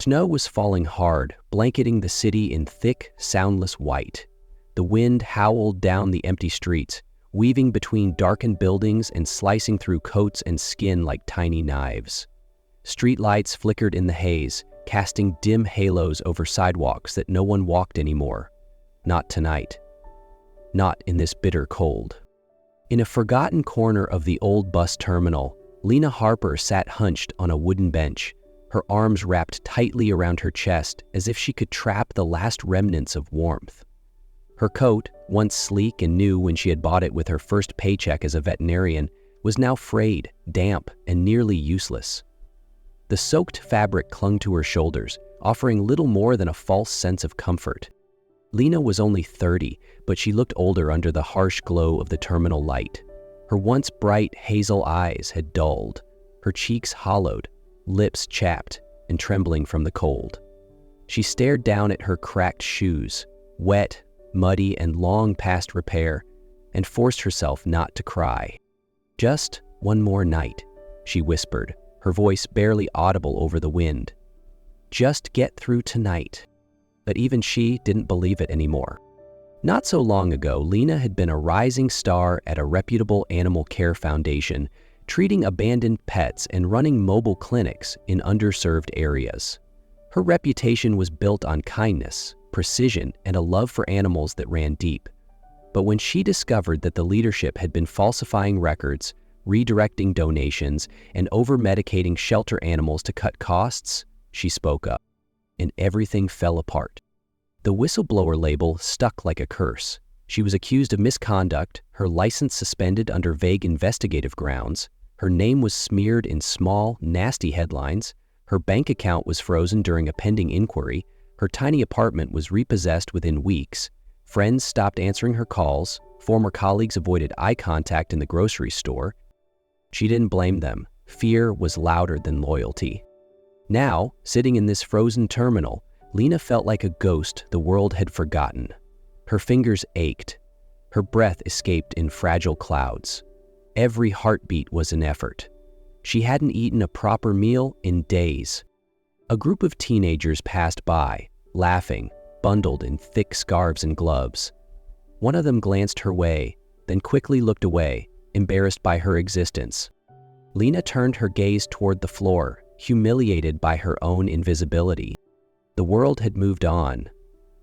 Snow was falling hard, blanketing the city in thick, soundless white. The wind howled down the empty streets, weaving between darkened buildings and slicing through coats and skin like tiny knives. Streetlights flickered in the haze, casting dim halos over sidewalks that no one walked anymore. Not tonight. Not in this bitter cold. In a forgotten corner of the old bus terminal, Lina Harper sat hunched on a wooden bench, her arms wrapped tightly around her chest as if she could trap the last remnants of warmth. Her coat, once sleek and new when she had bought it with her first paycheck as a veterinarian, was now frayed, damp, and nearly useless. The soaked fabric clung to her shoulders, offering little more than a false sense of comfort. Lina was only 30, but she looked older under the harsh glow of the terminal light. Her once bright hazel eyes had dulled, her cheeks hollowed, lips chapped and trembling from the cold. She stared down at her cracked shoes, wet, muddy, and long past repair, and forced herself not to cry. "Just one more night," she whispered, her voice barely audible over the wind. "Just get through tonight." But even she didn't believe it anymore. Not so long ago, Lina had been a rising star at a reputable animal care foundation, treating abandoned pets and running mobile clinics in underserved areas. Her reputation was built on kindness, precision, and a love for animals that ran deep. But when she discovered that the leadership had been falsifying records, redirecting donations, and over-medicating shelter animals to cut costs, she spoke up, and everything fell apart. The whistleblower label stuck like a curse. She was accused of misconduct, her license suspended under vague investigative grounds, her name was smeared in small, nasty headlines, her bank account was frozen during a pending inquiry, her tiny apartment was repossessed within weeks, friends stopped answering her calls, former colleagues avoided eye contact in the grocery store. She didn't blame them. Fear was louder than loyalty. Now, sitting in this frozen terminal, Lina felt like a ghost the world had forgotten. Her fingers ached. Her breath escaped in fragile clouds. Every heartbeat was an effort. She hadn't eaten a proper meal in days. A group of teenagers passed by, laughing, bundled in thick scarves and gloves. One of them glanced her way, then quickly looked away, embarrassed by her existence. Lina turned her gaze toward the floor, humiliated by her own invisibility. The world had moved on,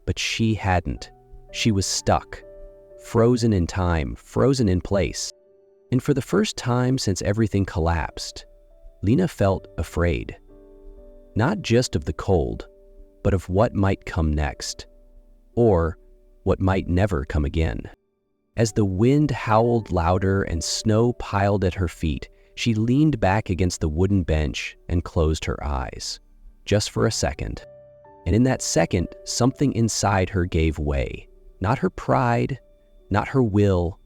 but she hadn't. She was stuck, frozen in time, frozen in place. And for the first time since everything collapsed, Lina felt afraid. Not just of the cold, but of what might come next, or what might never come again. As the wind howled louder and snow piled at her feet, she leaned back against the wooden bench and closed her eyes, just for a second. And in that second, something inside her gave way. Not her pride, not her will,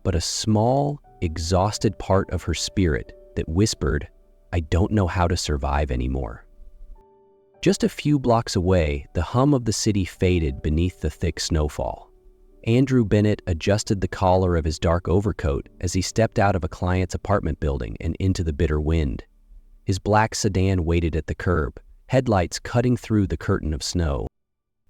but a small, exhausted part of her spirit that whispered, "I don't know how to survive anymore." Just a few blocks away, the hum of the city faded beneath the thick snowfall. Andrew Bennett adjusted the collar of his dark overcoat as he stepped out of a client's apartment building and into the bitter wind. His black sedan waited at the curb, headlights cutting through the curtain of snow.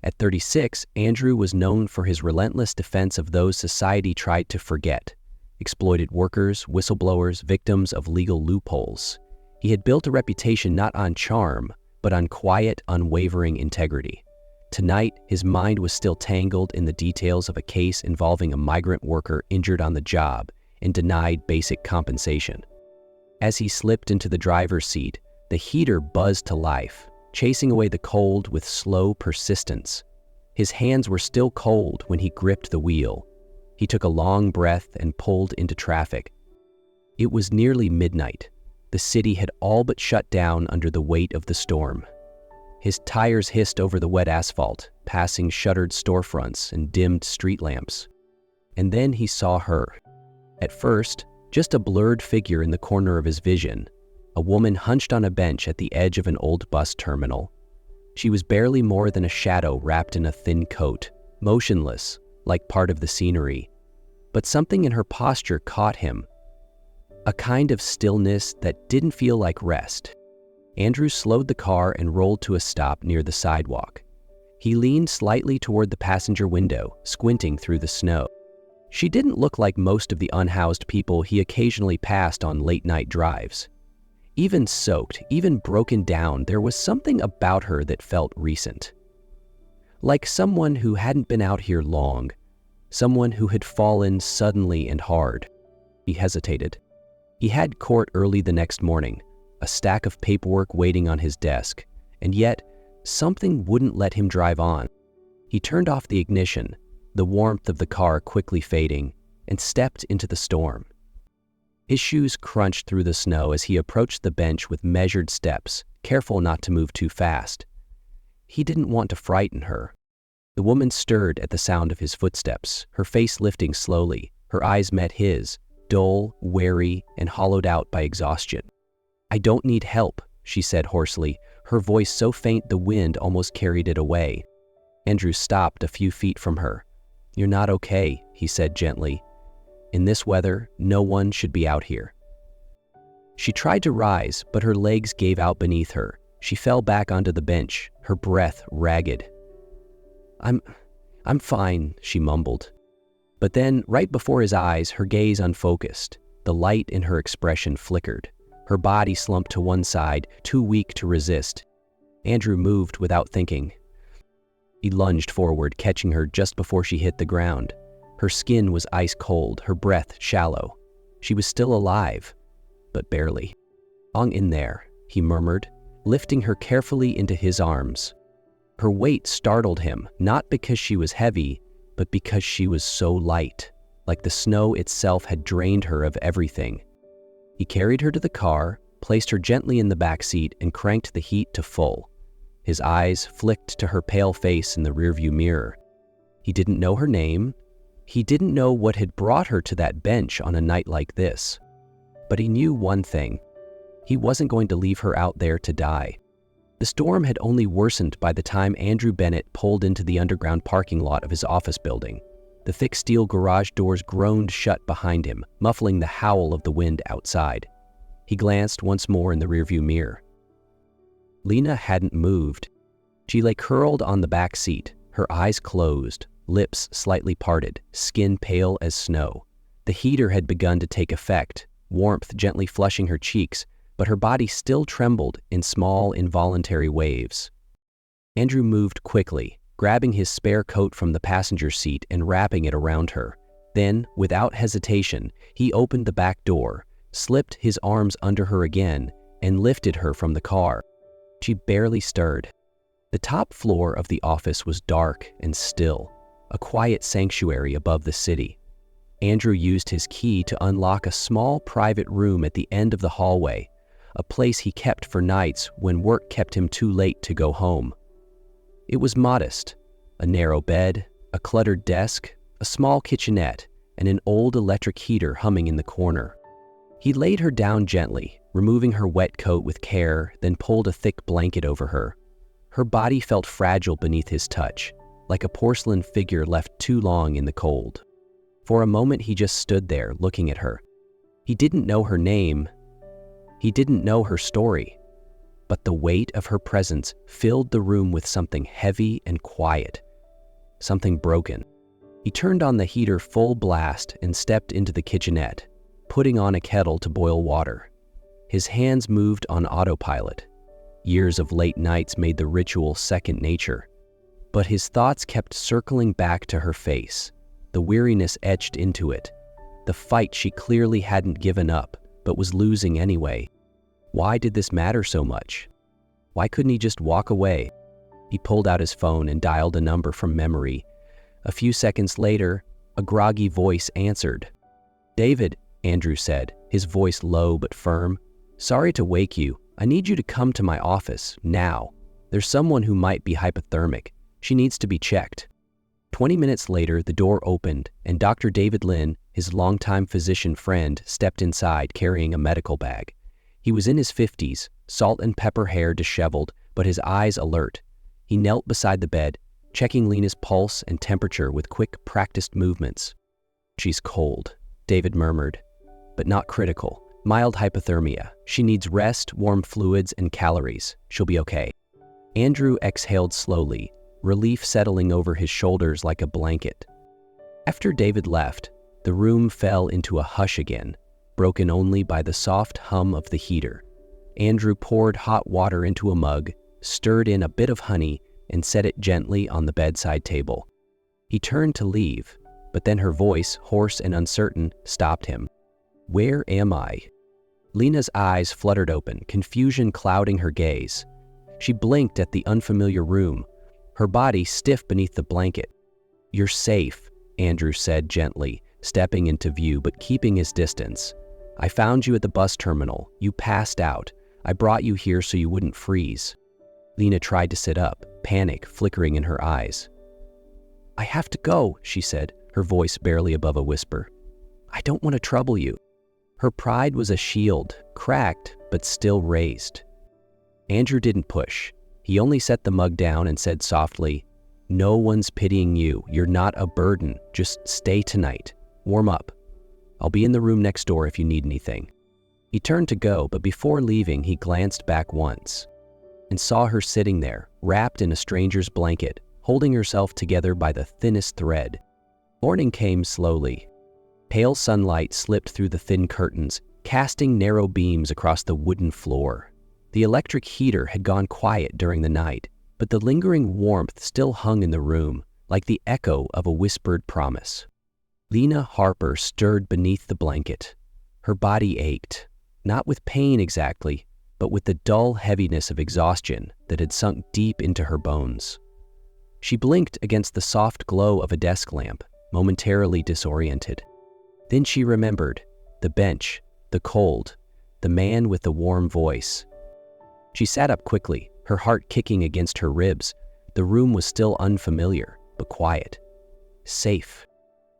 At 36, Andrew was known for his relentless defense of those society tried to forget: exploited workers, whistleblowers, victims of legal loopholes. He had built a reputation not on charm, but on quiet, unwavering integrity. Tonight, his mind was still tangled in the details of a case involving a migrant worker injured on the job and denied basic compensation. As he slipped into the driver's seat, the heater buzzed to life, chasing away the cold with slow persistence. His hands were still cold when he gripped the wheel. He took a long breath and pulled into traffic. It was nearly midnight. The city had all but shut down under the weight of the storm. His tires hissed over the wet asphalt, passing shuttered storefronts and dimmed street lamps. And then he saw her. At first, just a blurred figure in the corner of his vision, a woman hunched on a bench at the edge of an old bus terminal. She was barely more than a shadow wrapped in a thin coat, motionless, like part of the scenery. But something in her posture caught him, a kind of stillness that didn't feel like rest. Andrew slowed the car and rolled to a stop near the sidewalk. He leaned slightly toward the passenger window, squinting through the snow. She didn't look like most of the unhoused people he occasionally passed on late-night drives. Even soaked, even broken down, there was something about her that felt recent. Like someone who hadn't been out here long, someone who had fallen suddenly and hard. He hesitated. He had court early the next morning, a stack of paperwork waiting on his desk, and yet something wouldn't let him drive on. He turned off the ignition, the warmth of the car quickly fading, and stepped into the storm. His shoes crunched through the snow as he approached the bench with measured steps, careful not to move too fast. He didn't want to frighten her. The woman stirred at the sound of his footsteps, her face lifting slowly. Her eyes met his, dull, wary, and hollowed out by exhaustion. "I don't need help," she said hoarsely, her voice so faint the wind almost carried it away. Andrew stopped a few feet from her. "You're not okay," he said gently. "In this weather, no one should be out here." She tried to rise, but her legs gave out beneath her. She fell back onto the bench, her breath ragged. I'm fine," she mumbled. But then, right before his eyes, her gaze unfocused. The light in her expression flickered. Her body slumped to one side, too weak to resist. Andrew moved without thinking. He lunged forward, catching her just before she hit the ground. Her skin was ice cold, her breath shallow. She was still alive, but barely. "Hang in there," he murmured, lifting her carefully into his arms. Her weight startled him, not because she was heavy, but because she was so light, like the snow itself had drained her of everything. He carried her to the car, placed her gently in the back seat, and cranked the heat to full. His eyes flicked to her pale face in the rearview mirror. He didn't know her name. He didn't know what had brought her to that bench on a night like this. But he knew one thing. He wasn't going to leave her out there to die. The storm had only worsened by the time Andrew Bennett pulled into the underground parking lot of his office building. The thick steel garage doors groaned shut behind him, muffling the howl of the wind outside. He glanced once more in the rearview mirror. Lina hadn't moved. She lay curled on the back seat, her eyes closed, lips slightly parted, skin pale as snow. The heater had begun to take effect, warmth gently flushing her cheeks, but her body still trembled in small, involuntary waves. Andrew moved quickly, grabbing his spare coat from the passenger seat and wrapping it around her. Then, without hesitation, he opened the back door, slipped his arms under her again, and lifted her from the car. She barely stirred. The top floor of the office was dark and still, a quiet sanctuary above the city. Andrew used his key to unlock a small private room at the end of the hallway, a place he kept for nights when work kept him too late to go home. It was modest: a narrow bed, a cluttered desk, a small kitchenette, and an old electric heater humming in the corner. He laid her down gently, removing her wet coat with care, then pulled a thick blanket over her. Her body felt fragile beneath his touch, like a porcelain figure left too long in the cold. For a moment he just stood there, looking at her. He didn't know her name. He didn't know her story. But the weight of her presence filled the room with something heavy and quiet, something broken. He turned on the heater full blast and stepped into the kitchenette, putting on a kettle to boil water. His hands moved on autopilot. Years of late nights made the ritual second nature. But his thoughts kept circling back to her face, the weariness etched into it, the fight she clearly hadn't given up, but was losing anyway. Why did this matter so much? Why couldn't he just walk away? He pulled out his phone and dialed a number from memory. A few seconds later, a groggy voice answered. "David," Andrew said, his voice low but firm. "Sorry to wake you. I need you to come to my office, now. There's someone who might be hypothermic. She needs to be checked." 20 minutes later, the door opened, and Dr. David Lin, his longtime physician friend, stepped inside carrying a medical bag. He was in his 50s, salt and pepper hair disheveled, but his eyes alert. He knelt beside the bed, checking Lina's pulse and temperature with quick, practiced movements. "She's cold," David murmured, "but not critical. Mild hypothermia. She needs rest, warm fluids, and calories. She'll be okay. Andrew exhaled slowly, relief settling over his shoulders like a blanket. After David left, the room fell into a hush again, broken only by the soft hum of the heater. Andrew poured hot water into a mug, stirred in a bit of honey, and set it gently on the bedside table. He turned to leave, but then her voice, hoarse and uncertain, stopped him. "Where am I?" Lina's eyes fluttered open, confusion clouding her gaze. She blinked at the unfamiliar room, her body stiff beneath the blanket. "You're safe," Andrew said gently, stepping into view but keeping his distance. "I found you at the bus terminal. You passed out. I brought you here so you wouldn't freeze." Lina tried to sit up, panic flickering in her eyes. "I have to go," she said, her voice barely above a whisper. "I don't want to trouble you." Her pride was a shield, cracked but still raised. Andrew didn't push. He only set the mug down and said softly, "No one's pitying you. You're not a burden. Just stay tonight. Warm up. I'll be in the room next door if you need anything." He turned to go, but before leaving, he glanced back once and saw her sitting there, wrapped in a stranger's blanket, holding herself together by the thinnest thread. Morning came slowly. Pale sunlight slipped through the thin curtains, casting narrow beams across the wooden floor. The electric heater had gone quiet during the night, but the lingering warmth still hung in the room, like the echo of a whispered promise. Lina Harper stirred beneath the blanket. Her body ached, not with pain exactly, but with the dull heaviness of exhaustion that had sunk deep into her bones. She blinked against the soft glow of a desk lamp, momentarily disoriented. Then she remembered the bench, the cold, the man with the warm voice. She sat up quickly, her heart kicking against her ribs. The room was still unfamiliar, but quiet. Safe.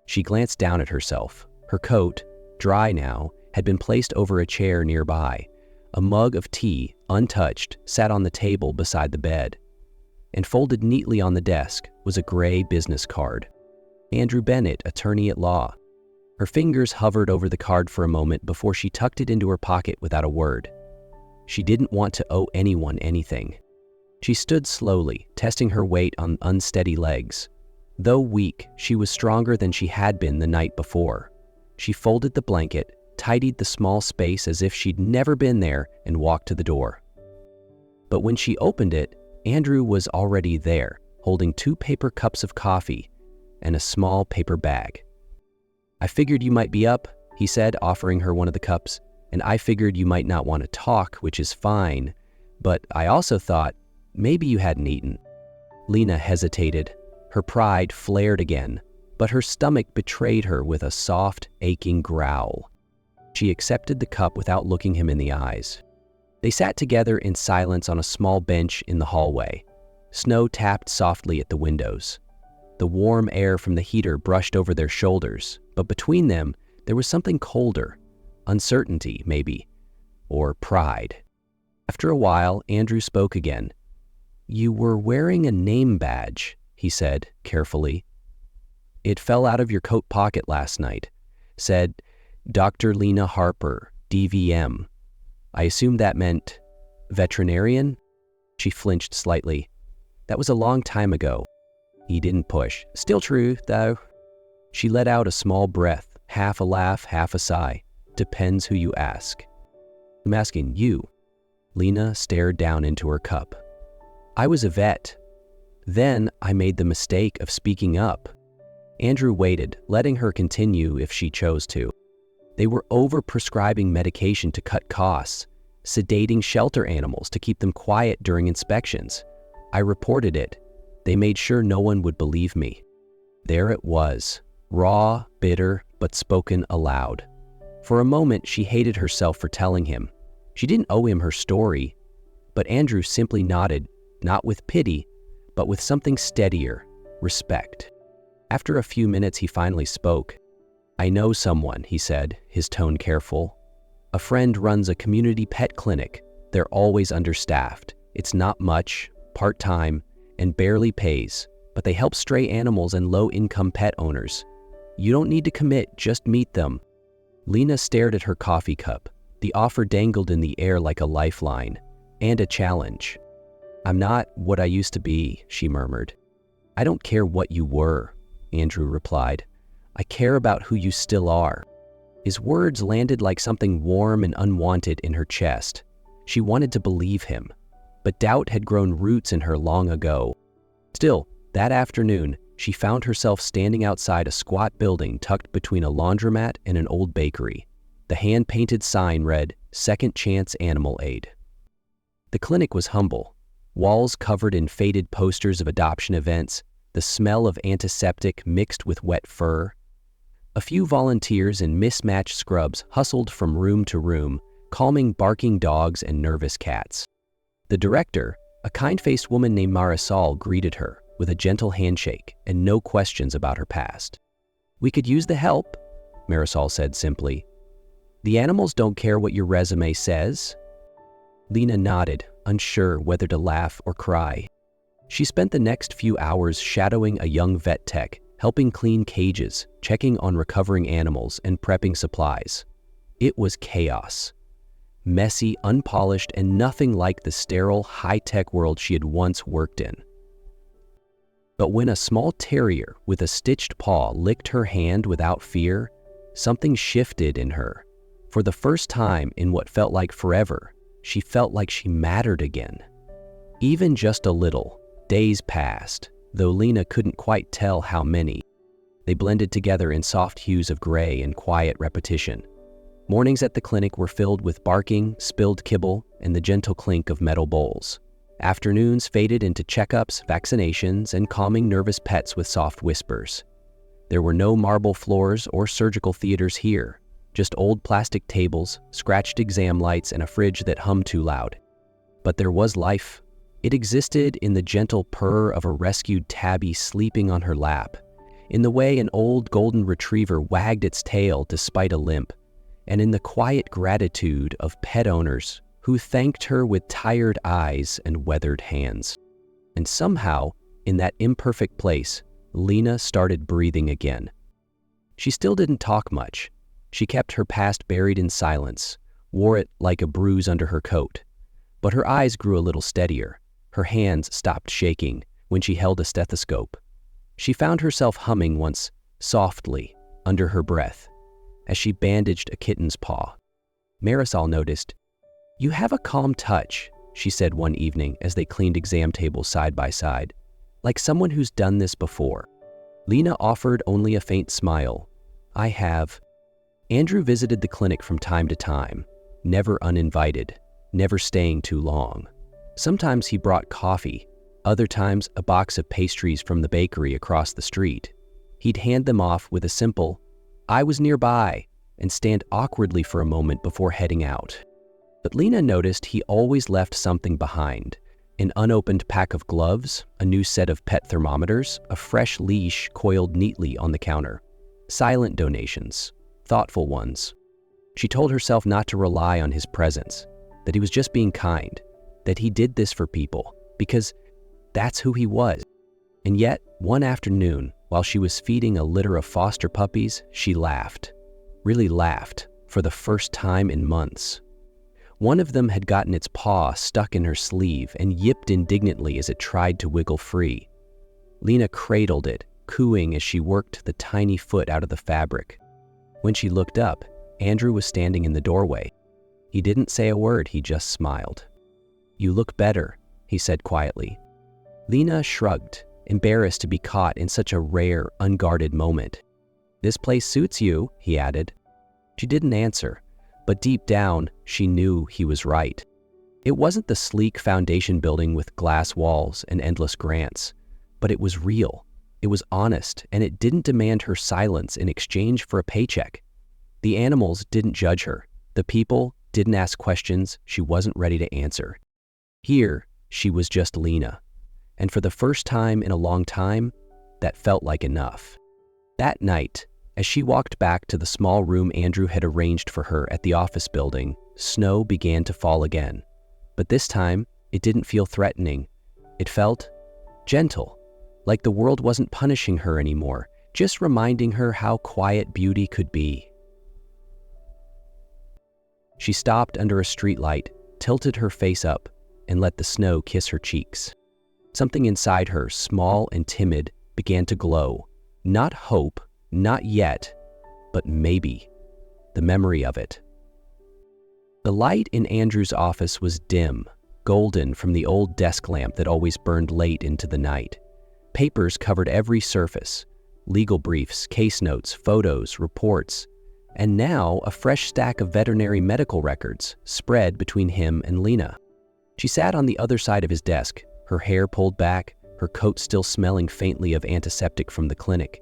She glanced down at herself. Her coat, dry now, had been placed over a chair nearby. A mug of tea, untouched, sat on the table beside the bed. And folded neatly on the desk was a gray business card. Andrew Bennett, attorney at law. Her fingers hovered over the card for a moment before she tucked it into her pocket without a word. She didn't want to owe anyone anything. She stood slowly, testing her weight on unsteady legs. Though weak, she was stronger than she had been the night before. She folded the blanket, tidied the small space as if she'd never been there, and walked to the door. But when she opened it, Andrew was already there, holding 2 paper cups of coffee and a small paper bag. "I figured you might be up," he said, offering her one of the cups. "And I figured you might not want to talk, which is fine. But I also thought maybe you hadn't eaten." Lina hesitated. Her pride flared again, but her stomach betrayed her with a soft, aching growl. She accepted the cup without looking him in the eyes. They sat together in silence on a small bench in the hallway. Snow tapped softly at the windows. The warm air from the heater brushed over their shoulders, but between them, there was something colder. Uncertainty, maybe, or pride. After a while, Andrew spoke again. "You were wearing a name badge," he said, carefully. "It fell out of your coat pocket last night. Said, Dr. Lina Harper, DVM. I assumed that meant veterinarian?" She flinched slightly. "That was a long time ago." He didn't push. "Still true, though." She let out a small breath, half a laugh, half a sigh. "Depends who you ask." "I'm asking you." Lina stared down into her cup. "I was a vet. Then I made the mistake of speaking up." Andrew waited, letting her continue if she chose to. "They were over-prescribing medication to cut costs, sedating shelter animals to keep them quiet during inspections. I reported it. They made sure no one would believe me." There it was, raw, bitter, but spoken aloud. For a moment, she hated herself for telling him. She didn't owe him her story, but Andrew simply nodded, not with pity, but with something steadier, respect. After a few minutes, he finally spoke. "I know someone," he said, his tone careful. "A friend runs a community pet clinic. They're always understaffed. It's not much, part-time, and barely pays, but they help stray animals and low-income pet owners. You don't need to commit, just meet them." Lina stared at her coffee cup. The offer dangled in the air like a lifeline, and a challenge. "I'm not what I used to be," she murmured. "I don't care what you were," Andrew replied. "I care about who you still are." His words landed like something warm and unwanted in her chest. She wanted to believe him, but doubt had grown roots in her long ago. Still, that afternoon, she found herself standing outside a squat building tucked between a laundromat and an old bakery. The hand-painted sign read, "Second Chance Animal Aid." The clinic was humble. Walls covered in faded posters of adoption events, the smell of antiseptic mixed with wet fur. A few volunteers in mismatched scrubs hustled from room to room, calming barking dogs and nervous cats. The director, a kind-faced woman named Marisol, greeted her with a gentle handshake and no questions about her past. "We could use the help," Marisol said simply. "The animals don't care what your resume says." Lina nodded, unsure whether to laugh or cry. She spent the next few hours shadowing a young vet tech, helping clean cages, checking on recovering animals, and prepping supplies. It was chaos. Messy, unpolished, and nothing like the sterile, high-tech world she had once worked in. But when a small terrier with a stitched paw licked her hand without fear, something shifted in her. For the first time in what felt like forever, she felt like she mattered again. Even just a little. Days passed, though Lina couldn't quite tell how many. They blended together in soft hues of gray and quiet repetition. Mornings at the clinic were filled with barking, spilled kibble, and the gentle clink of metal bowls. Afternoons faded into checkups, vaccinations, and calming nervous pets with soft whispers. There were no marble floors or surgical theaters here, just old plastic tables, scratched exam lights, and a fridge that hummed too loud. But there was life. It existed in the gentle purr of a rescued tabby sleeping on her lap, in the way an old golden retriever wagged its tail despite a limp, and in the quiet gratitude of pet owners who thanked her with tired eyes and weathered hands. And somehow, in that imperfect place, Lina started breathing again. She still didn't talk much. She kept her past buried in silence, wore it like a bruise under her coat. But her eyes grew a little steadier. Her hands stopped shaking when she held a stethoscope. She found herself humming once, softly, under her breath, as she bandaged a kitten's paw. Marisol noticed. "You have a calm touch," she said one evening as they cleaned exam tables side by side, "like someone who's done this before." Lina offered only a faint smile. "I have." Andrew visited the clinic from time to time, never uninvited, never staying too long. Sometimes he brought coffee, other times a box of pastries from the bakery across the street. He'd hand them off with a simple, "I was nearby," and stand awkwardly for a moment before heading out. But Lina noticed he always left something behind: an unopened pack of gloves, a new set of pet thermometers, a fresh leash coiled neatly on the counter. Silent donations, thoughtful ones. She told herself not to rely on his presence, that he was just being kind, that he did this for people, because that's who he was. And yet, one afternoon, while she was feeding a litter of foster puppies, she laughed. Really laughed, for the first time in months. One of them had gotten its paw stuck in her sleeve and yipped indignantly as it tried to wiggle free. Lina cradled it, cooing as she worked the tiny foot out of the fabric. When she looked up, Andrew was standing in the doorway. He didn't say a word, he just smiled. "You look better," he said quietly. Lina shrugged, embarrassed to be caught in such a rare, unguarded moment. "This place suits you," he added. She didn't answer, but deep down, she knew he was right. It wasn't the sleek foundation building with glass walls and endless grants, but it was real. It was honest, and it didn't demand her silence in exchange for a paycheck. The animals didn't judge her. The people didn't ask questions she wasn't ready to answer. Here, she was just Lina. And for the first time in a long time, that felt like enough. That night, as she walked back to the small room Andrew had arranged for her at the office building, snow began to fall again. But this time, it didn't feel threatening. It felt gentle, like the world wasn't punishing her anymore, just reminding her how quiet beauty could be. She stopped under a streetlight, tilted her face up, and let the snow kiss her cheeks. Something inside her, small and timid, began to glow. Not hope, not yet, but maybe. The memory of it. The light in Andrew's office was dim, golden from the old desk lamp that always burned late into the night. Papers covered every surface. Legal briefs, case notes, photos, reports, and now a fresh stack of veterinary medical records spread between him and Lina. She sat on the other side of his desk, her hair pulled back, her coat still smelling faintly of antiseptic from the clinic.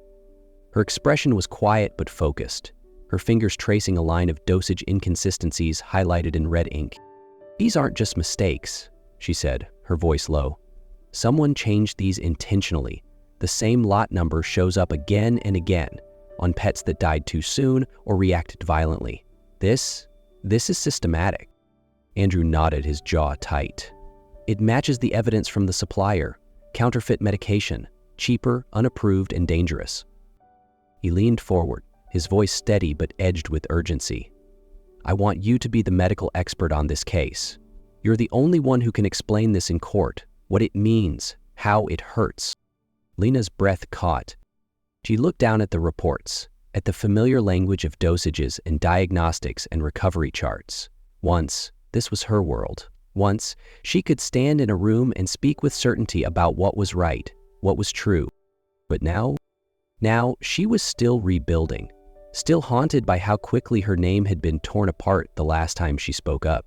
Her expression was quiet but focused, her fingers tracing a line of dosage inconsistencies highlighted in red ink. "These aren't just mistakes," she said, her voice low. "Someone changed these intentionally. The same lot number shows up again and again on pets that died too soon or reacted violently. This is systematic." Andrew nodded, his jaw tight. "It matches the evidence from the supplier. Counterfeit medication, cheaper, unapproved, and dangerous." He leaned forward, his voice steady but edged with urgency. "I want you to be the medical expert on this case. You're the only one who can explain this in court, what it means, how it hurts." Lina's breath caught. She looked down at the reports, at the familiar language of dosages and diagnostics and recovery charts. Once, this was her world. Once, she could stand in a room and speak with certainty about what was right, what was true. But now she was still rebuilding, still haunted by how quickly her name had been torn apart the last time she spoke up.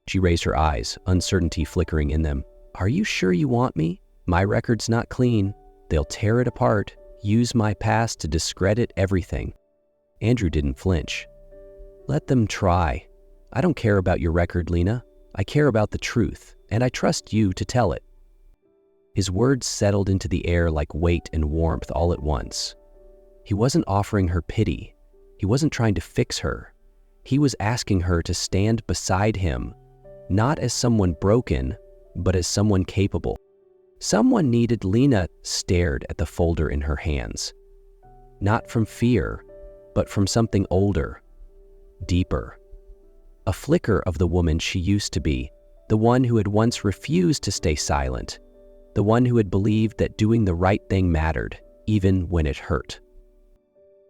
She raised her eyes, uncertainty flickering in them. "Are you sure you want me? My record's not clean. They'll tear it apart, use my past to discredit everything." Andrew didn't flinch. "Let them try. I don't care about your record, Lina. I care about the truth, and I trust you to tell it." His words settled into the air like weight and warmth all at once. He wasn't offering her pity. He wasn't trying to fix her. He was asking her to stand beside him, not as someone broken, but as someone capable. Someone needed. Lina stared at the folder in her hands. Not from fear, but from something older, deeper. A flicker of the woman she used to be, the one who had once refused to stay silent, the one who had believed that doing the right thing mattered, even when it hurt.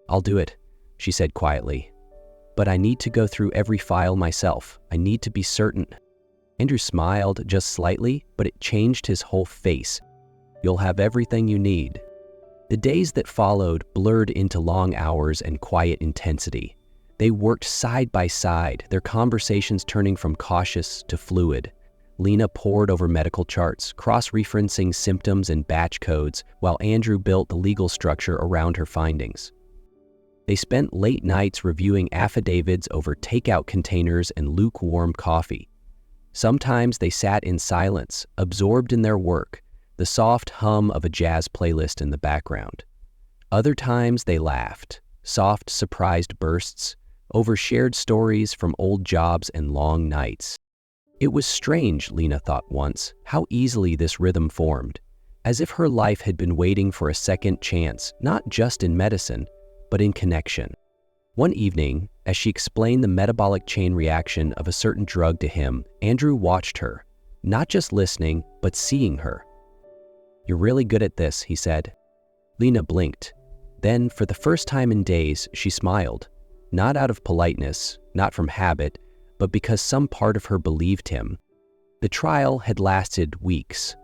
"I'll do it," she said quietly. "But I need to go through every file myself. I need to be certain." Andrew smiled just slightly, but it changed his whole face. "You'll have everything you need." The days that followed blurred into long hours and quiet intensity. They worked side by side, their conversations turning from cautious to fluid. Lina pored over medical charts, cross-referencing symptoms and batch codes, while Andrew built the legal structure around her findings. They spent late nights reviewing affidavits over takeout containers and lukewarm coffee. Sometimes they sat in silence, absorbed in their work, the soft hum of a jazz playlist in the background. Other times they laughed, soft, surprised bursts, over shared stories from old jobs and long nights. It was strange, Lina thought once, how easily this rhythm formed, as if her life had been waiting for a second chance, not just in medicine, but in connection. One evening, as she explained the metabolic chain reaction of a certain drug to him, Andrew watched her, not just listening, but seeing her. "You're really good at this," he said. Lina blinked. Then, for the first time in days, she smiled. Not out of politeness, not from habit, but because some part of her believed him. The trial had lasted weeks.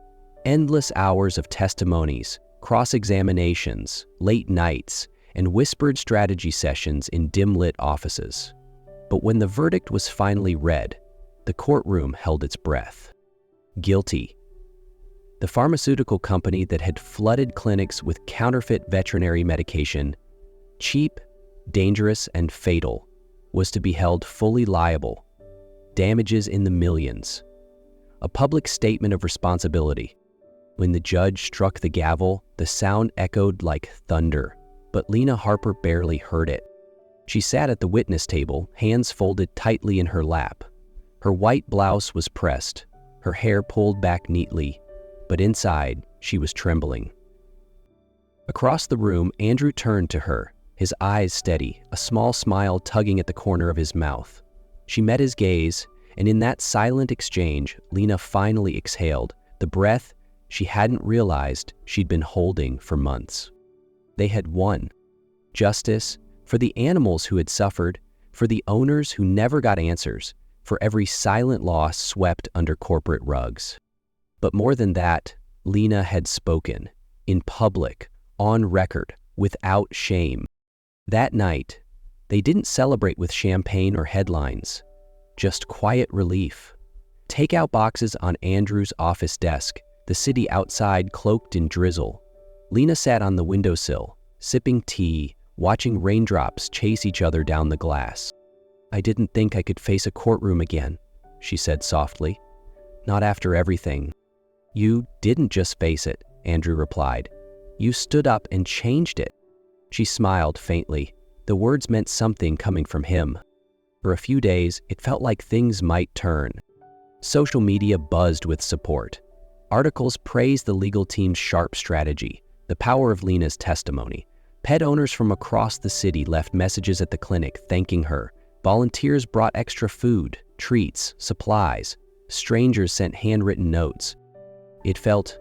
Endless hours of testimonies, cross-examinations, late nights, and whispered strategy sessions in dim-lit offices. But when the verdict was finally read, the courtroom held its breath. Guilty. The pharmaceutical company that had flooded clinics with counterfeit veterinary medication, cheap, dangerous, and fatal, was to be held fully liable. Damages in the millions. A public statement of responsibility. When the judge struck the gavel, the sound echoed like thunder, but Lina Harper barely heard it. She sat at the witness table, hands folded tightly in her lap. Her white blouse was pressed, her hair pulled back neatly, but inside, she was trembling. Across the room, Andrew turned to her, his eyes steady, a small smile tugging at the corner of his mouth. She met his gaze, and in that silent exchange, Lina finally exhaled, the breath she hadn't realized she'd been holding for months. They had won. Justice for the animals who had suffered, for the owners who never got answers, for every silent loss swept under corporate rugs. But more than that, Lina had spoken, in public, on record, without shame. That night, they didn't celebrate with champagne or headlines, just quiet relief. Takeout boxes on Andrew's office desk, the city outside cloaked in drizzle. Lina sat on the windowsill, sipping tea, watching raindrops chase each other down the glass. "I didn't think I could face a courtroom again," she said softly. "Not after everything." "You didn't just face it," Andrew replied. "You stood up and changed it." She smiled faintly. The words meant something coming from him. For a few days, it felt like things might turn. Social media buzzed with support. Articles praised the legal team's sharp strategy, the power of Lina's testimony. Pet owners from across the city left messages at the clinic thanking her. Volunteers brought extra food, treats, supplies. Strangers sent handwritten notes. It felt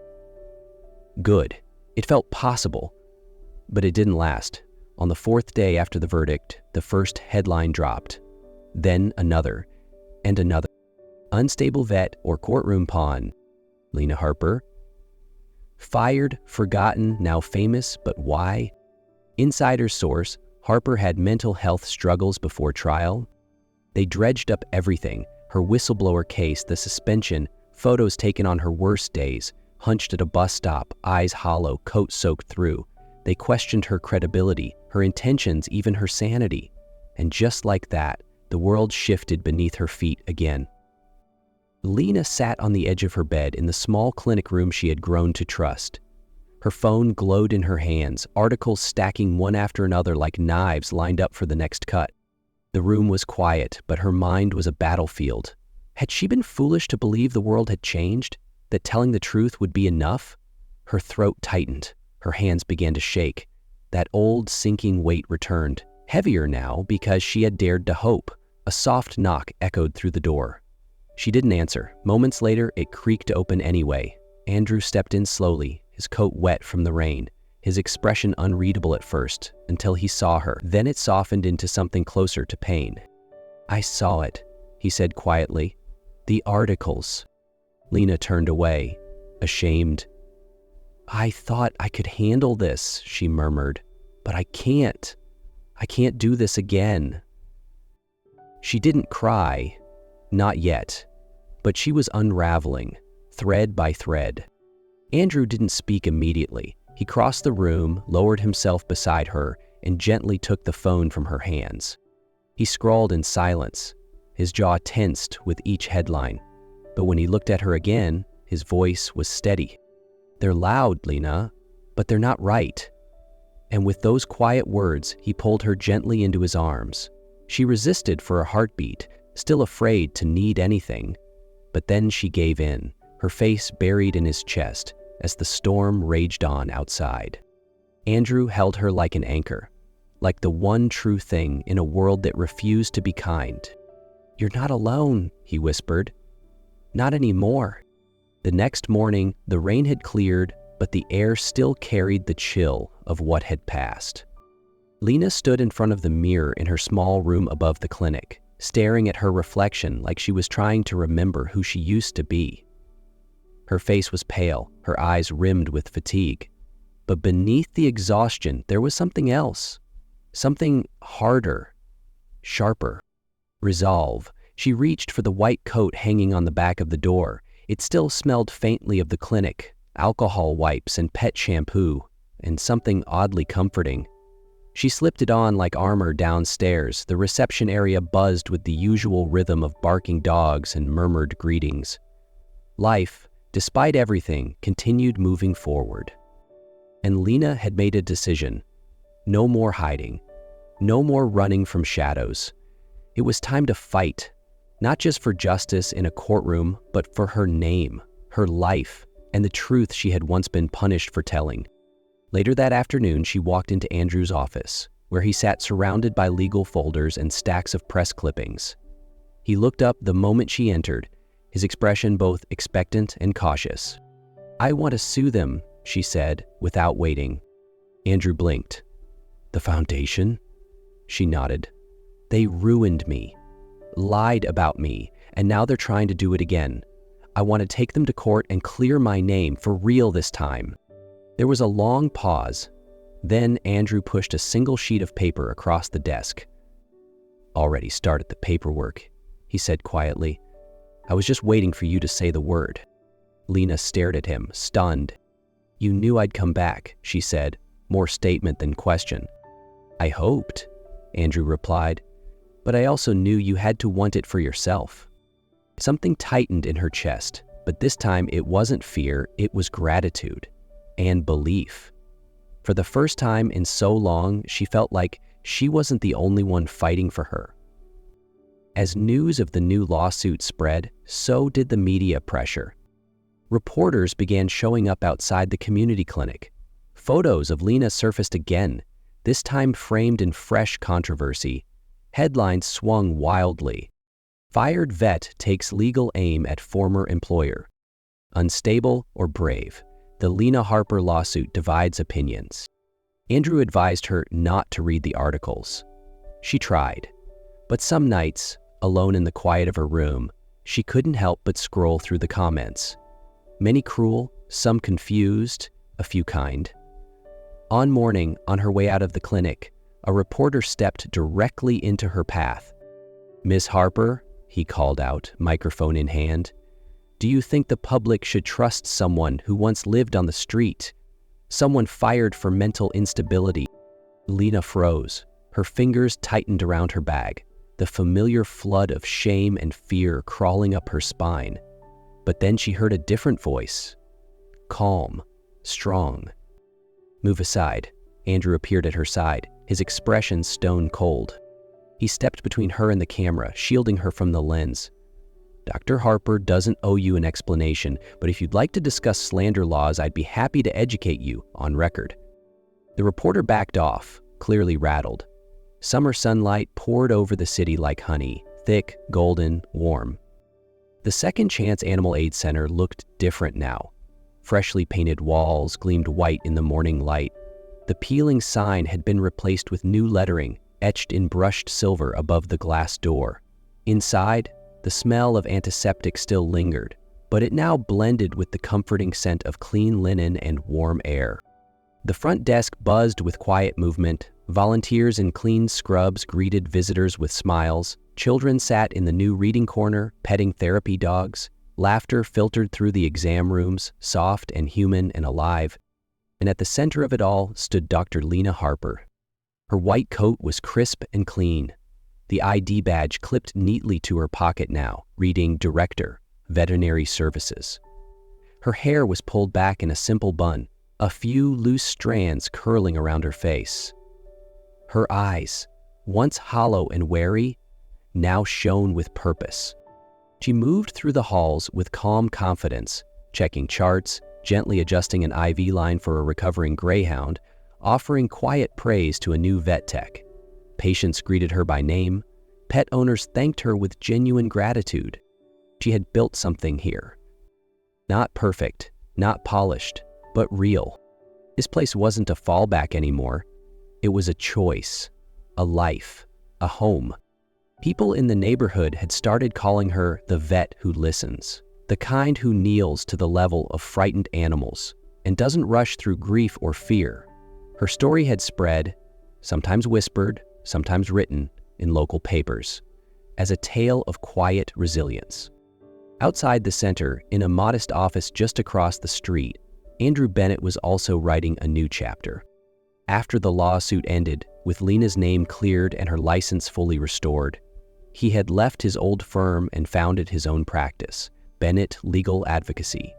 good. It felt possible. But it didn't last. On the fourth day after the verdict, the first headline dropped. Then another, and another. Unstable vet or courtroom pawn. Lina Harper. Fired, forgotten, now famous, but why? Insider source, Harper had mental health struggles before trial. They dredged up everything, her whistleblower case, the suspension, photos taken on her worst days, hunched at a bus stop, eyes hollow, coat soaked through. They questioned her credibility, her intentions, even her sanity. And just like that, the world shifted beneath her feet again. Lina sat on the edge of her bed in the small clinic room she had grown to trust. Her phone glowed in her hands, articles stacking one after another like knives lined up for the next cut. The room was quiet, but her mind was a battlefield. Had she been foolish to believe the world had changed? That telling the truth would be enough? Her throat tightened. Her hands began to shake. That old sinking weight returned, heavier now because she had dared to hope. A soft knock echoed through the door. She didn't answer. Moments later, it creaked open anyway. Andrew stepped in slowly, his coat wet from the rain, his expression unreadable at first, until he saw her. Then it softened into something closer to pain. "I saw it," he said quietly. "The articles." Lina turned away, ashamed. "I thought I could handle this," she murmured, "but I can't. I can't do this again." She didn't cry, not yet, but she was unraveling, thread by thread. Andrew didn't speak immediately. He crossed the room, lowered himself beside her, and gently took the phone from her hands. He scrawled in silence, his jaw tensed with each headline. But when he looked at her again, his voice was steady. "They're loud, Lina, but they're not right." And with those quiet words, he pulled her gently into his arms. She resisted for a heartbeat, still afraid to need anything. But then she gave in, her face buried in his chest as the storm raged on outside. Andrew held her like an anchor, like the one true thing in a world that refused to be kind. "You're not alone," he whispered. "Not anymore." The next morning, the rain had cleared, but the air still carried the chill of what had passed. Lina stood in front of the mirror in her small room above the clinic, staring at her reflection like she was trying to remember who she used to be. Her face was pale, her eyes rimmed with fatigue. But beneath the exhaustion, there was something else. Something harder, sharper. Resolve. She reached for the white coat hanging on the back of the door. It still smelled faintly of the clinic, alcohol wipes and pet shampoo, and something oddly comforting. She slipped it on like armor downstairs. The reception area buzzed with the usual rhythm of barking dogs and murmured greetings. Life, despite everything, continued moving forward. And Lina had made a decision. No more hiding. No more running from shadows. It was time to fight, not just for justice in a courtroom, but for her name, her life, and the truth she had once been punished for telling. Later that afternoon, she walked into Andrew's office, where he sat surrounded by legal folders and stacks of press clippings. He looked up the moment she entered, his expression both expectant and cautious. "I want to sue them," she said, without waiting. Andrew blinked. "The foundation?" She nodded. "They ruined me, lied about me, and now they're trying to do it again. I want to take them to court and clear my name for real this time." There was a long pause. Then Andrew pushed a single sheet of paper across the desk. "Already started the paperwork," he said quietly. "I was just waiting for you to say the word." Lina stared at him, stunned. "You knew I'd come back," she said, more statement than question. "I hoped," Andrew replied, "but I also knew you had to want it for yourself." Something tightened in her chest, but this time it wasn't fear, it was gratitude and belief. For the first time in so long, she felt like she wasn't the only one fighting for her. As news of the new lawsuit spread, so did the media pressure. Reporters began showing up outside the community clinic. Photos of Lina surfaced again, this time framed in fresh controversy. Headlines swung wildly. "Fired vet takes legal aim at former employer." "Unstable or brave? The Lina Harper lawsuit divides opinions." Andrew advised her not to read the articles. She tried, but some nights, alone in the quiet of her room, she couldn't help but scroll through the comments. Many cruel, some confused, a few kind. On morning, on her way out of the clinic, a reporter stepped directly into her path. "Miss Harper," he called out, microphone in hand, "do you think the public should trust someone who once lived on the street? Someone fired for mental instability?" Lina froze. Her fingers tightened around her bag, the familiar flood of shame and fear crawling up her spine. But then she heard a different voice. Calm, strong. "Move aside." Andrew appeared at her side, his expression stone cold. He stepped between her and the camera, shielding her from the lens. "Dr. Harper doesn't owe you an explanation, but if you'd like to discuss slander laws, I'd be happy to educate you on record." The reporter backed off, clearly rattled. Summer sunlight poured over the city like honey, thick, golden, warm. The Second Chance Animal Aid Center looked different now. Freshly painted walls gleamed white in the morning light. The peeling sign had been replaced with new lettering, etched in brushed silver above the glass door. Inside, the smell of antiseptic still lingered, but it now blended with the comforting scent of clean linen and warm air. The front desk buzzed with quiet movement. Volunteers in clean scrubs greeted visitors with smiles. Children sat in the new reading corner, petting therapy dogs. Laughter filtered through the exam rooms, soft and human and alive. And at the center of it all stood Dr. Lina Harper. Her white coat was crisp and clean. The ID badge clipped neatly to her pocket now, reading Director, Veterinary Services. Her hair was pulled back in a simple bun, a few loose strands curling around her face. Her eyes, once hollow and wary, now shone with purpose. She moved through the halls with calm confidence, checking charts, gently adjusting an IV line for a recovering greyhound, offering quiet praise to a new vet tech. Patients greeted her by name. Pet owners thanked her with genuine gratitude. She had built something here. Not perfect, not polished, but real. This place wasn't a fallback anymore. It was a choice, a life, a home. People in the neighborhood had started calling her the vet who listens, the kind who kneels to the level of frightened animals and doesn't rush through grief or fear. Her story had spread, sometimes whispered, sometimes written, in local papers, as a tale of quiet resilience. Outside the center, in a modest office just across the street, Andrew Bennett was also writing a new chapter. After the lawsuit ended, with Lina's name cleared and her license fully restored, he had left his old firm and founded his own practice, Bennett Legal Advocacy.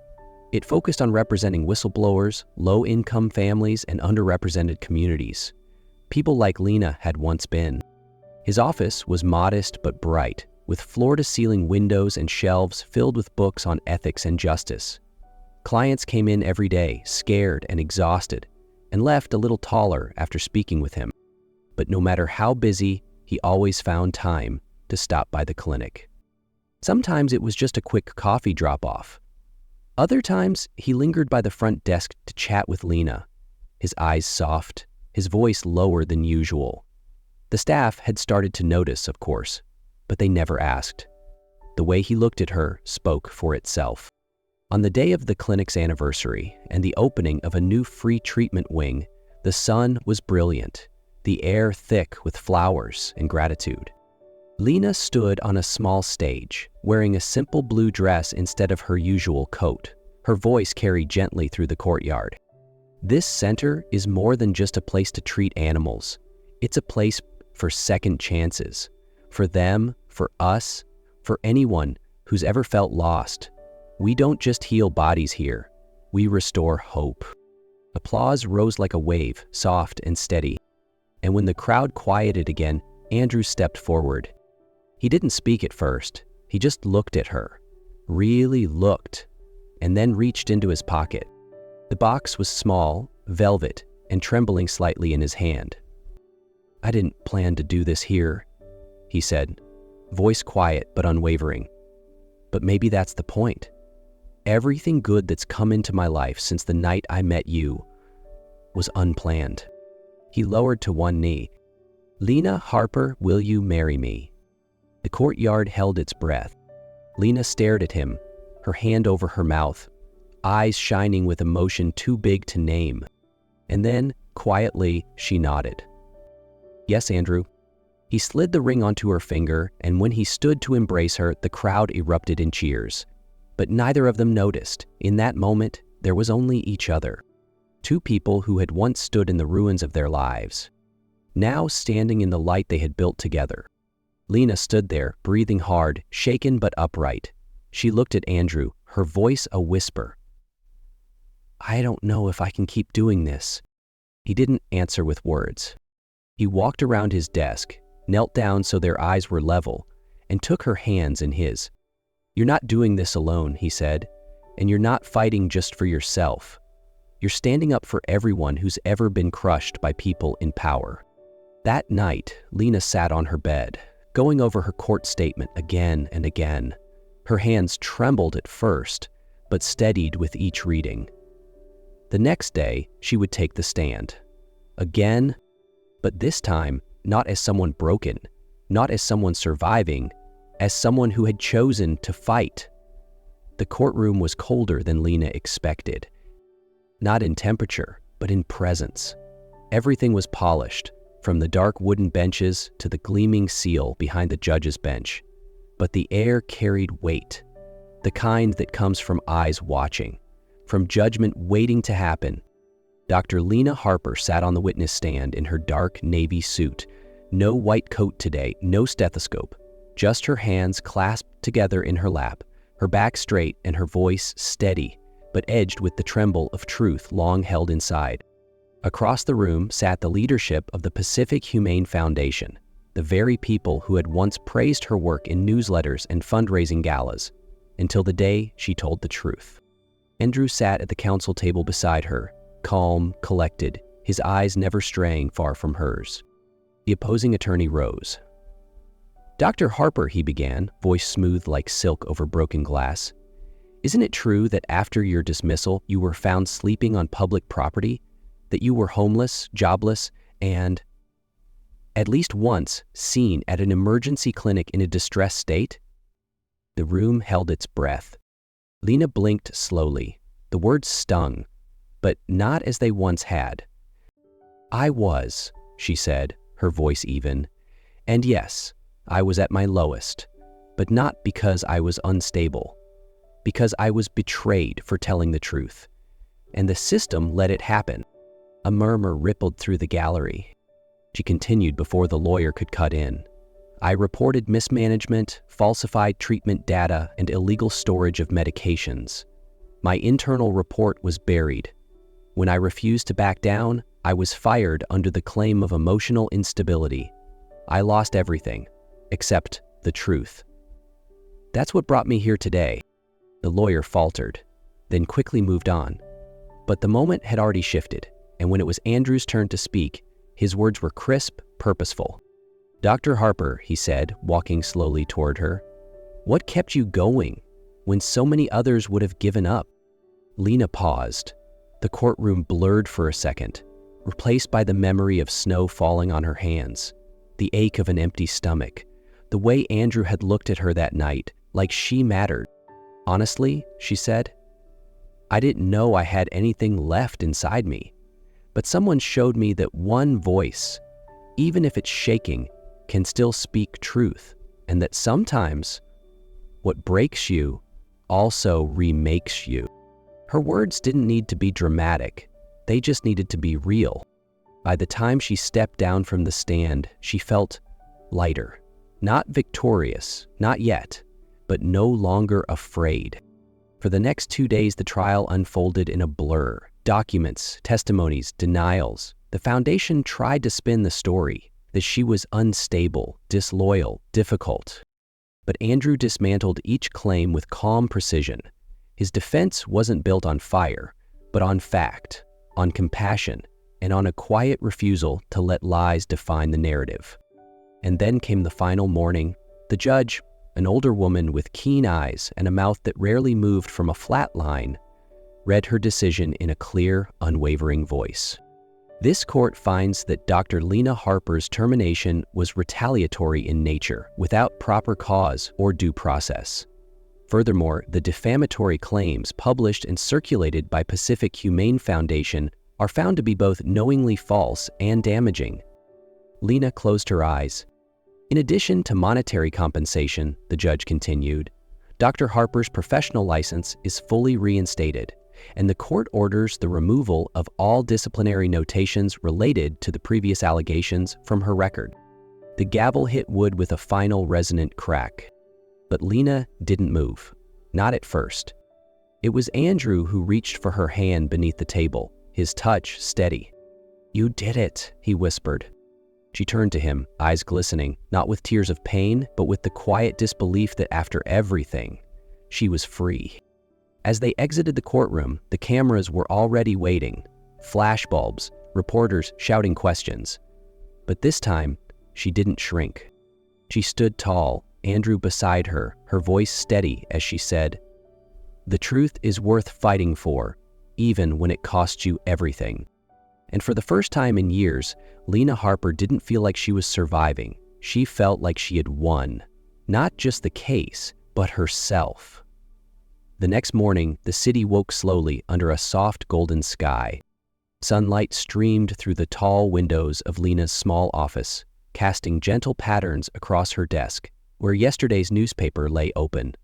It focused on representing whistleblowers, low-income families, and underrepresented communities. People like Lina had once been. His office was modest but bright, with floor-to-ceiling windows and shelves filled with books on ethics and justice. Clients came in every day, scared and exhausted, and left a little taller after speaking with him. But no matter how busy, he always found time to stop by the clinic. Sometimes it was just a quick coffee drop-off. Other times, he lingered by the front desk to chat with Lina, his eyes soft, his voice lower than usual. The staff had started to notice, of course, but they never asked. The way he looked at her spoke for itself. On the day of the clinic's anniversary and the opening of a new free treatment wing, the sun was brilliant, the air thick with flowers and gratitude. Lina stood on a small stage, wearing a simple blue dress instead of her usual coat. Her voice carried gently through the courtyard. This center is more than just a place to treat animals. It's a place for second chances. For them, for us, for anyone who's ever felt lost. We don't just heal bodies here. We restore hope. Applause rose like a wave, soft and steady. And when the crowd quieted again, Andrew stepped forward. He didn't speak at first. He just looked at her. Really looked. And then reached into his pocket. The box was small, velvet, and trembling slightly in his hand. "I didn't plan to do this here," he said, voice quiet but unwavering. "But maybe that's the point. Everything good that's come into my life since the night I met you was unplanned." He lowered to one knee. "Lina Harper, will you marry me?" The courtyard held its breath. Lina stared at him, her hand over her mouth, eyes shining with emotion too big to name. And then, quietly, she nodded. "Yes, Andrew." He slid the ring onto her finger, and when he stood to embrace her, the crowd erupted in cheers. But neither of them noticed. In that moment, there was only each other. Two people who had once stood in the ruins of their lives, now standing in the light they had built together. Lina stood there, breathing hard, shaken but upright. She looked at Andrew, her voice a whisper. "I don't know if I can keep doing this." He didn't answer with words. He walked around his desk, knelt down so their eyes were level, and took her hands in his. "You're not doing this alone," he said, "and you're not fighting just for yourself. You're standing up for everyone who's ever been crushed by people in power." That night, Lina sat on her bed, going over her court statement again and again. Her hands trembled at first, but steadied with each reading. The next day, she would take the stand. Again, but this time, not as someone broken, not as someone surviving, as someone who had chosen to fight. The courtroom was colder than Lina expected. Not in temperature, but in presence. Everything was polished, from the dark wooden benches to the gleaming seal behind the judge's bench. But the air carried weight, the kind that comes from eyes watching, from judgment waiting to happen. Dr. Lina Harper sat on the witness stand in her dark navy suit. No white coat today, no stethoscope, just her hands clasped together in her lap, her back straight and her voice steady, but edged with the tremble of truth long held inside. Across the room sat the leadership of the Pacific Humane Foundation, the very people who had once praised her work in newsletters and fundraising galas, until the day she told the truth. Andrew sat at the counsel table beside her, calm, collected, his eyes never straying far from hers. The opposing attorney rose. "Dr. Harper," he began, voice smooth like silk over broken glass, "isn't it true that after your dismissal you were found sleeping on public property? That you were homeless, jobless, and, at least once, seen at an emergency clinic in a distressed state?" The room held its breath. Lina blinked slowly. The words stung, but not as they once had. "I was," she said, her voice even. "And yes, I was at my lowest, but not because I was unstable, because I was betrayed for telling the truth. And the system let it happen." A murmur rippled through the gallery. She continued before the lawyer could cut in. "I reported mismanagement, falsified treatment data, and illegal storage of medications. My internal report was buried. When I refused to back down, I was fired under the claim of emotional instability. I lost everything, except the truth. That's what brought me here today." The lawyer faltered, then quickly moved on. But the moment had already shifted, and when it was Andrew's turn to speak, his words were crisp, purposeful. "Dr. Harper," he said, walking slowly toward her, What kept you going when so many others would have given up? Lina paused. The courtroom blurred for a second, replaced by the memory of snow falling on her hands, the ache of an empty stomach, the way Andrew had looked at her that night, like she mattered. "Honestly," she said, "I didn't know I had anything left inside me. But someone showed me that one voice, even if it's shaking, can still speak truth, and that sometimes what breaks you also remakes you." Her words didn't need to be dramatic. They just needed to be real. By the time she stepped down from the stand, she felt lighter. Not victorious, not yet, but no longer afraid. For the next 2 days, the trial unfolded in a blur. Documents, testimonies, denials. The foundation tried to spin the story that she was unstable, disloyal, difficult. But Andrew dismantled each claim with calm precision. His defense wasn't built on fire, but on fact, on compassion, and on a quiet refusal to let lies define the narrative. And then came the final morning. The judge, an older woman with keen eyes and a mouth that rarely moved from a flat line, read her decision in a clear, unwavering voice. This court finds that Dr. Lina Harper's termination was retaliatory in nature, without proper cause or due process. Furthermore, the defamatory claims published and circulated by Pacific Humane Foundation are found to be both knowingly false and damaging. Lina closed her eyes. In addition to monetary compensation, the judge continued, Dr. Harper's professional license is fully reinstated, and the court orders the removal of all disciplinary notations related to the previous allegations from her record. The gavel hit wood with a final resonant crack. But Lina didn't move, not at first. It was Andrew who reached for her hand beneath the table, his touch steady. "You did it," he whispered. She turned to him, eyes glistening, not with tears of pain, but with the quiet disbelief that after everything, she was free. As they exited the courtroom, the cameras were already waiting, flashbulbs, reporters shouting questions. But this time, she didn't shrink. She stood tall, Andrew beside her, her voice steady as she said, "The truth is worth fighting for, even when it costs you everything." And for the first time in years, Lina Harper didn't feel like she was surviving. She felt like she had won. Not just the case, but herself. The next morning, the city woke slowly under a soft golden sky. Sunlight streamed through the tall windows of Lina's small office, casting gentle patterns across her desk, where yesterday's newspaper lay open.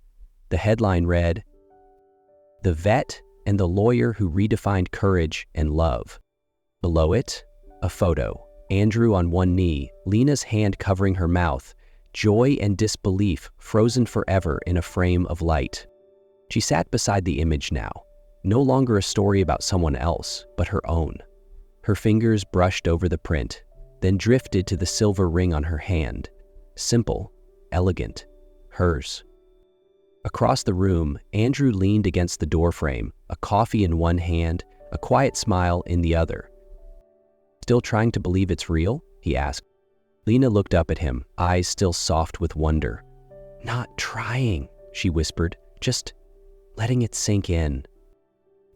The headline read, "The Vet and the Lawyer Who Redefined Courage and Love." Below it, a photo, Andrew on one knee, Lina's hand covering her mouth, joy and disbelief frozen forever in a frame of light. She sat beside the image now, no longer a story about someone else, but her own. Her fingers brushed over the print, then drifted to the silver ring on her hand. Simple, elegant, hers. Across the room, Andrew leaned against the doorframe, a coffee in one hand, a quiet smile in the other. "Still trying to believe it's real?" he asked. Lina looked up at him, eyes still soft with wonder. "Not trying," she whispered, "just letting it sink in."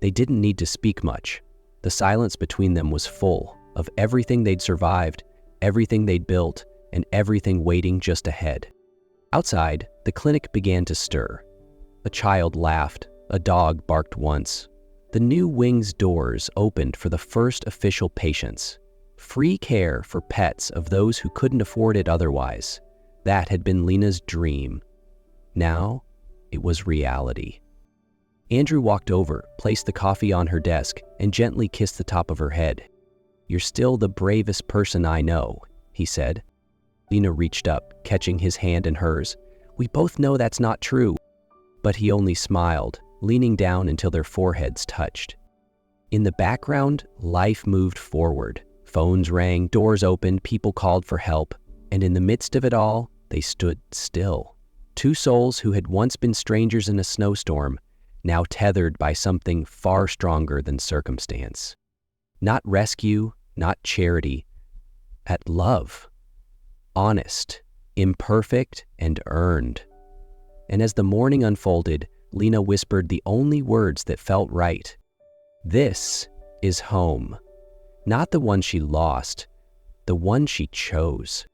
They didn't need to speak much. The silence between them was full of everything they'd survived, everything they'd built, and everything waiting just ahead. Outside, the clinic began to stir. A child laughed, a dog barked once. The new wing's doors opened for the first official patients. Free care for pets of those who couldn't afford it otherwise. That had been Lina's dream. Now, it was reality. Andrew walked over, placed the coffee on her desk, and gently kissed the top of her head. "You're still the bravest person I know," he said. Lina reached up, catching his hand in hers. "We both know that's not true." But he only smiled, leaning down until their foreheads touched. In the background, life moved forward. Phones rang, doors opened, people called for help, and in the midst of it all, they stood still. Two souls who had once been strangers in a snowstorm, now tethered by something far stronger than circumstance. Not rescue, not charity, at love. Honest, imperfect, and earned. And as the morning unfolded, Lina whispered the only words that felt right. This is home. Not the one she lost, the one she chose.